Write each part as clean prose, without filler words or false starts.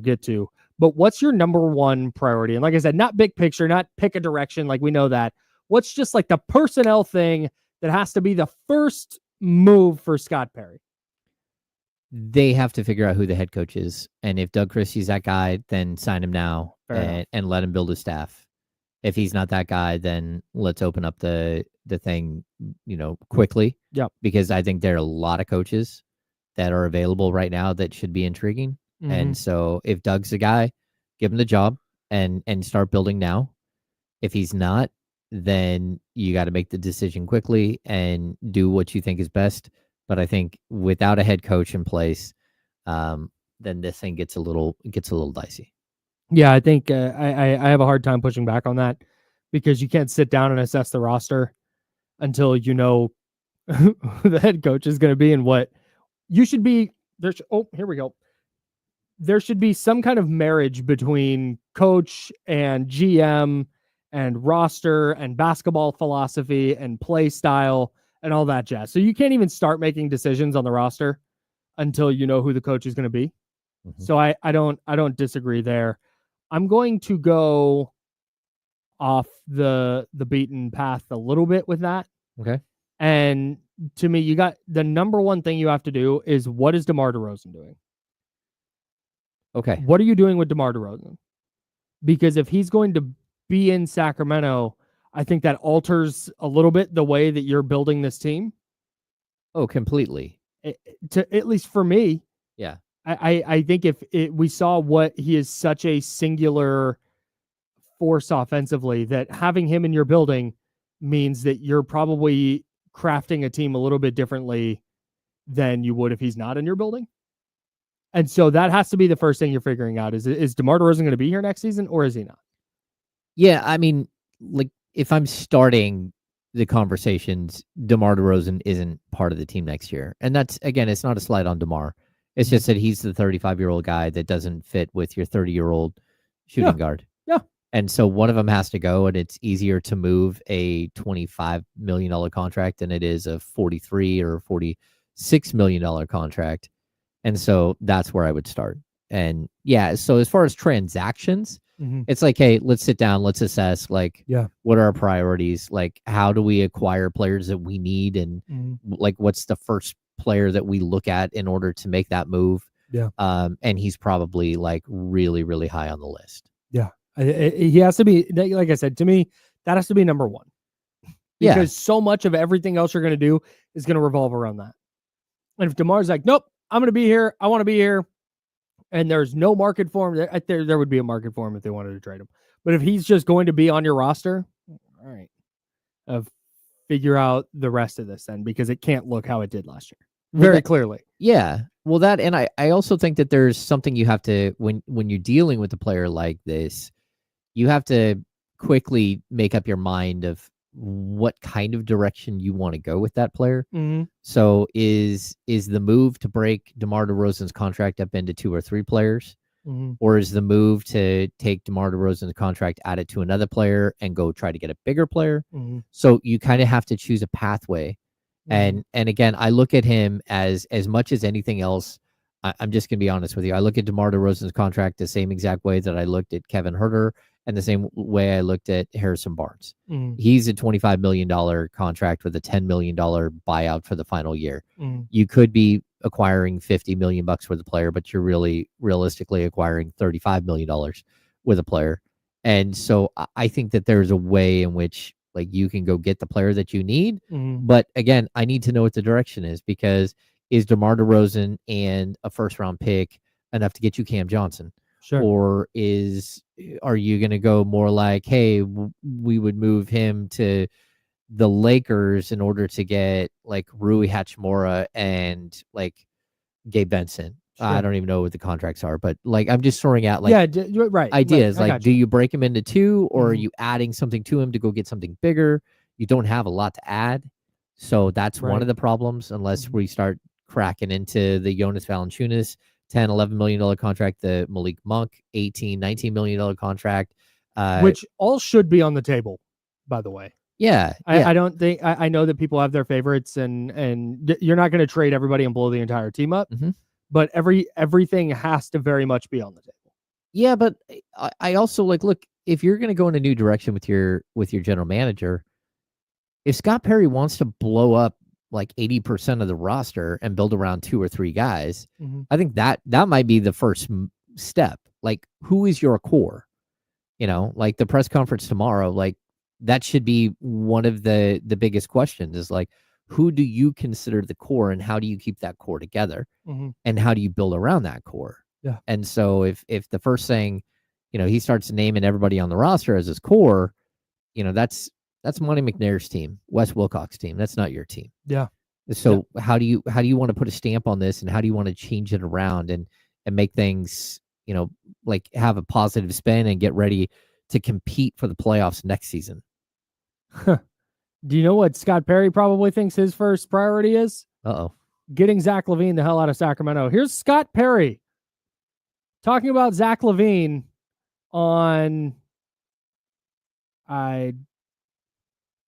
get to. But what's your number one priority? And like I said, not big picture, not pick a direction. Like we know that. What's just like the personnel thing that has to be the first move for Scott Perry? They have to figure out who the head coach is. And if Doug Christie's that guy, then sign him now and let him build his staff. If he's not that guy, then let's open up the thing, quickly. Yeah. Because I think there are a lot of coaches that are available right now that should be intriguing. Mm-hmm. And so if Doug's the guy, give him the job and start building now. If he's not, then you got to make the decision quickly and do what you think is best. But I think without a head coach in place, then this thing gets a little dicey. Yeah, I think I have a hard time pushing back on that because you can't sit down and assess the roster until you know who the head coach is going to be and what you should be. Here we go. There should be some kind of marriage between coach and GM and roster and basketball philosophy and play style and all that jazz. So you can't even start making decisions on the roster until you know who the coach is going to be. Mm-hmm. So I don't disagree there. I'm going to go off the beaten path a little bit with that. Okay. And to me, you got the number one thing you have to do is what is DeMar DeRozan doing? Okay. What are you doing with DeMar DeRozan? Because if he's going to be in Sacramento, I think that alters a little bit the way that you're building this team. Oh, completely. At least for me. Yeah. I think if we saw what he is such a singular force offensively, that having him in your building means that you're probably crafting a team a little bit differently than you would if he's not in your building. And so that has to be the first thing you're figuring out is DeMar DeRozan going to be here next season or is he not? Yeah, I mean, like if I'm starting the conversations, DeMar DeRozan isn't part of the team next year. And that's, again, it's not a slight on DeMar. It's just that he's the 35-year-old guy that doesn't fit with your 30-year-old shooting guard. Yeah. And so one of them has to go, and it's easier to move a $25 million contract than it is a $43 or $46 million contract. And so that's where I would start. And yeah, so as far as transactions, it's like, hey, let's sit down, let's assess, like, what are our priorities? Like, how do we acquire players that we need? And like, what's the first player that we look at in order to make that move? Yeah. And he's probably like really, really high on the list. Yeah. He has to be, like I said, to me, that has to be number one. Because so much of everything else you're going to do is going to revolve around that. And if DeMar's like, nope, I'm going to be here, I want to be here, and there's no market for him, there would be a market for him if they wanted to trade him. But if he's just going to be on your roster, all right, figure out the rest of this then, because it can't look how it did last year. Very clearly. Yeah. Well, that, and I also think that there's something you have to, when you're dealing with a player like this, you have to quickly make up your mind of what kind of direction you want to go with that player. So is the move to break DeMar DeRozan's contract up into 2 or 3 players? Or is the move to take DeMar DeRozan's contract, add it to another player, and go try to get a bigger player? So you kind of have to choose a pathway. And again, I look at him as much as anything else. I'm just going to be honest with you. I look at DeMar DeRozan's contract the same exact way that I looked at Kevin Huerter and the same way I looked at Harrison Barnes. He's a $25 million contract with a $10 million buyout for the final year. You could be acquiring $50 million worth of player, but you're really realistically acquiring $35 million with a player. And so I think that there's a way in which, like, you can go get the player that you need. But again, I need to know what the direction is, because is DeMar DeRozan and a first-round pick enough to get you Cam Johnson? Sure. Or are you going to go more like, hey, we would move him to the Lakers in order to get like Rui Hachimura and like Gabe Benson? Sure. I don't even know what the contracts are, but like, I'm just throwing out like ideas. Right. Like, do you break him into 2, or are you adding something to him to go get something bigger? You don't have a lot to add. So that's one of the problems, unless we start cracking into the Jonas Valanciunas $10, $11 million contract, the Malik Monk $18, $19 million contract, which all should be on the table, by the way. Yeah. I don't think, I know that people have their favorites, and you're not going to trade everybody and blow the entire team up, but everything has to very much be on the table. Yeah, but I also look, if you're going to go in a new direction with your general manager, if Scott Perry wants to blow up like 80% of the roster and build around 2 or 3 guys, I think that might be the first step. Like, who is your core? Like the press conference tomorrow, like that should be one of the biggest questions is like, who do you consider the core and how do you keep that core together? And how do you build around that core? Yeah. And so if the first thing, he starts naming everybody on the roster as his core, that's Monty McNair's team, Wes Wilcox's team. That's not your team. Yeah. So how do you want to put a stamp on this, and how do you want to change it around and make things, like have a positive spin and get ready to compete for the playoffs next season? Do you know what Scott Perry probably thinks his first priority is? Getting Zach LaVine the hell out of Sacramento. Here's Scott Perry talking about Zach LaVine on, I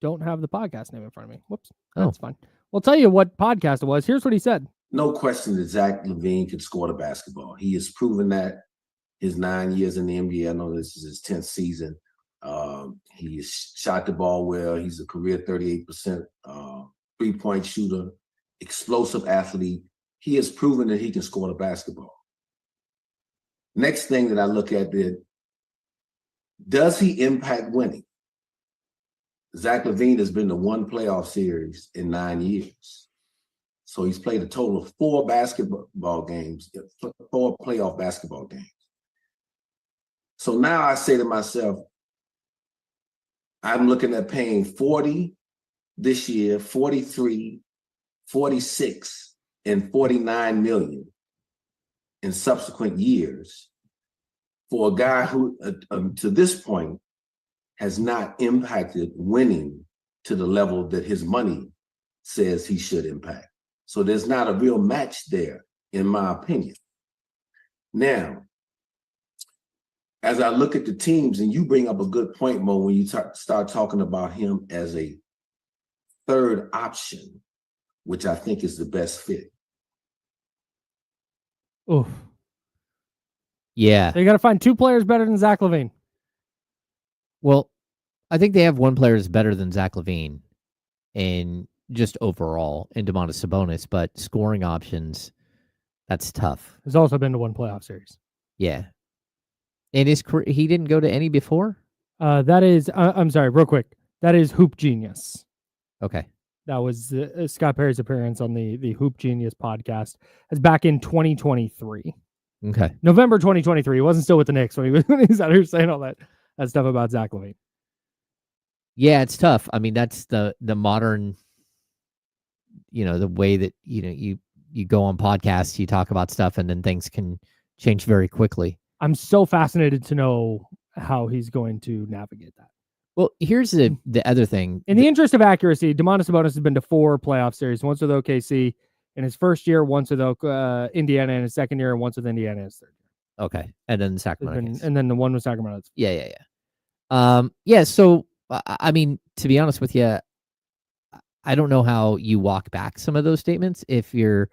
don't have the podcast name in front of me. Whoops. That's fine. We'll tell you what podcast it was. Here's what he said. No question that Zach LaVine can score the basketball. He has proven that his 9 years in the NBA. I know this is his 10th season. He shot the ball well. He's a career 38% three-point shooter, explosive athlete. He has proven that he can score the basketball. Next thing that I look at is, does he impact winning? Zach LaVine has been to 1 playoff series in 9 years. So he's played a total of 4 basketball games, 4 playoff basketball games. So now I say to myself, I'm looking at paying 40 this year, 43, 46, and 49 million in subsequent years for a guy who, to this point, has not impacted winning to the level that his money says he should impact. So there's not a real match there, in my opinion. Now, as I look at the teams, and you bring up a good point, Mo, when you start talking about him as a third option, which I think is the best fit. Oof. Yeah. They got to find 2 players better than Zach LaVine. Well, I think they have 1 player that's better than Zach LaVine in just overall in Domantas Sabonis, but scoring options, that's tough. He's also been to 1 playoff series. Yeah. In his career, he didn't go to any before? That is, I'm sorry, real quick. That is Hoop Genius. Okay. That was Scott Perry's appearance on the Hoop Genius podcast. It's back in 2023. Okay. November 2023. He wasn't still with the Knicks when he was out here saying all that stuff about Zach LaVine. Yeah, it's tough. I mean, that's the modern, the way that, you go on podcasts, you talk about stuff, and then things can change very quickly. I'm so fascinated to know how he's going to navigate that. Well, here's the other thing. In the interest of accuracy, Domantas Sabonis has been to 4 playoff series, once with OKC in his first year, once with Indiana in his second year, and once with Indiana in his third year. Okay. And then Sacramento. And then the one with Sacramento. Yeah. So, I mean, to be honest with you, I don't know how you walk back some of those statements if you're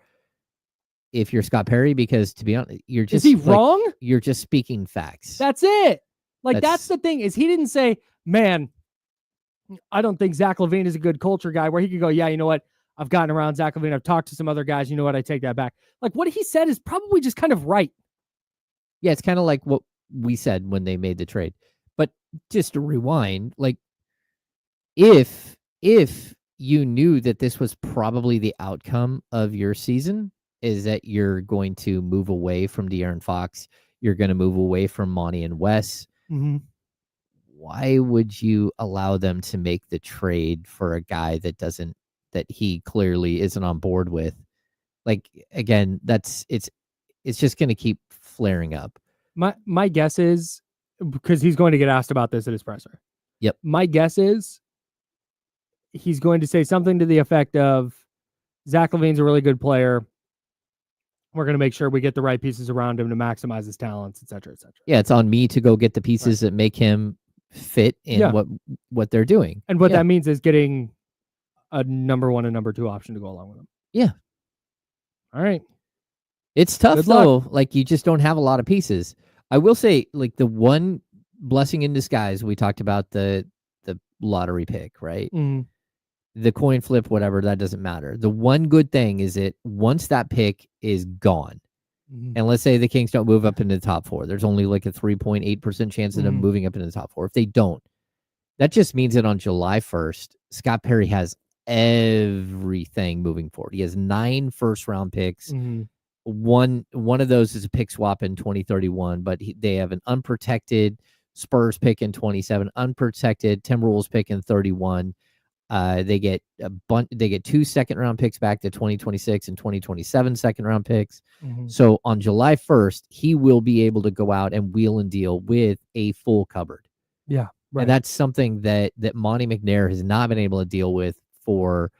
Scott Perry, because to be honest, you're just... Is he wrong? You're just speaking facts. That's it. That's the thing, is he didn't say, man, I don't think Zach LaVine is a good culture guy, where he could go, yeah, you know what? I've gotten around Zach LaVine. I've talked to some other guys. You know what? I take that back. Like, what he said is probably just kind of right. Yeah, it's kind of like what we said when they made the trade. But just to rewind, like, if you knew that this was probably the outcome of your season, is that you're going to move away from De'Aaron Fox, you're going to move away from Monty and Wes, why would you allow them to make the trade for a guy that he clearly isn't on board with? Like, again, it's just going to keep flaring up. My guess is, because he's going to get asked about this at his presser. Yep. My guess is he's going to say something to the effect of, Zach LaVine's a really good player. We're going to make sure we get the right pieces around him to maximize his talents, et cetera, et cetera. Yeah, it's on me to go get the pieces that make him fit in what they're doing. And what that means is getting a number 1 and number 2 option to go along with him. Yeah. All right. It's tough, though. Like, you just don't have a lot of pieces. I will say, like, the one blessing in disguise, we talked about the lottery pick, right? Mhm. The coin flip, whatever, that doesn't matter. The one good thing is that once that pick is gone, Mhm. and let's say the Kings don't move up into the top 4, there's only like a 3.8% chance of them Mhm. moving up into the top 4. If they don't, that just means that on July 1st, Scott Perry has everything moving forward. He has 9 first-round picks. Mhm. One of those is a pick swap in 2031, but they have an unprotected Spurs pick in 27, unprotected Timberwolves pick in 31. They get They get 2 second-round picks back to 2026 and 2027 second-round picks. Mhm. So on July 1st, he will be able to go out and wheel and deal with a full cupboard. Yeah. Right. And that's something that Monty McNair has not been able to deal with for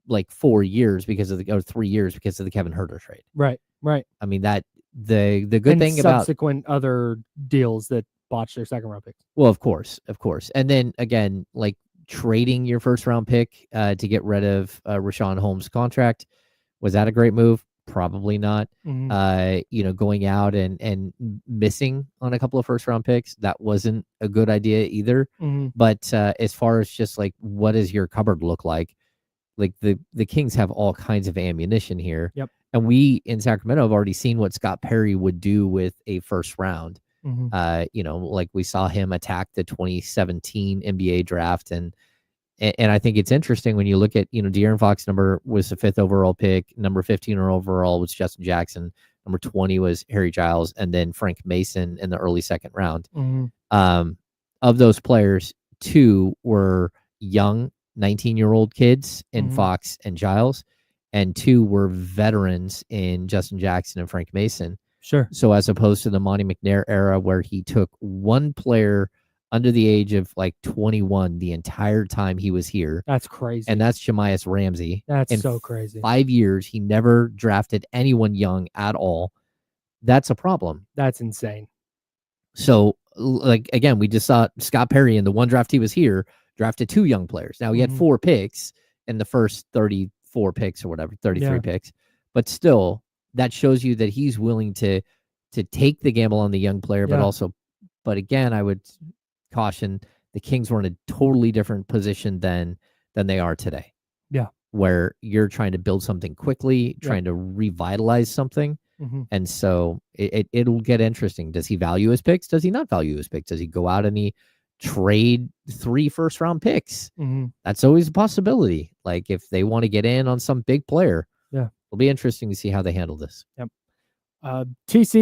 like 4 years or 3 years because of the Kevin Huerter trade. Right. Right. I mean, that the good And thing about, subsequent other deals that botched their second round picks. well, of course. And then again, like trading your first round pick to get rid of Rashawn Holmes' contract, was that a great move? Probably not. Mhm. Going out and missing on a couple of first round picks, that wasn't a good idea either. Mhm. But as far as just like, what does your cupboard look like? Like the Kings have all kinds of ammunition here. Yep. And we in Sacramento have already seen what Scott Perry would do with a first round. Mhm. Like we saw him attack the 2017 NBA draft. And I think it's interesting when you look at, De'Aaron Fox was the 5th overall pick. Number 15 overall was Justin Jackson. Number 20 was Harry Giles, and then Frank Mason in the early second round. Mhm. Of those players, 2 were young 19-year-old kids in Mhm. Fox and Giles, and 2 were veterans in Justin Jackson and Frank Mason. Sure. So as opposed to the Monty McNair era where he took one player under the age of like 21 the entire time he was here, That's crazy. and that's Jemias Ramsey. That's In so crazy. 5 years, he never drafted anyone young at all. That's a problem. That's insane. So, like, again, we just saw Scott Perry in the one draft he was here drafted 2 young players. Now, he had Mhm. 4 picks in the first 34 picks or whatever, 33 Yeah. picks. But still, that shows you that he's willing to take the gamble on the young player, Yeah. but again, I would caution the Kings were in a totally different position than they are today. Yeah. Where you're trying to build something quickly, trying to revitalize something. Mhm. And so it'll get interesting. Does he value his picks? Does he not value his picks? Does he go out and he trade 3 first-round picks? Mhm. That's always a possibility. Like if they want to get in on some big player. Yeah. It'll be interesting to see how they handle this. TC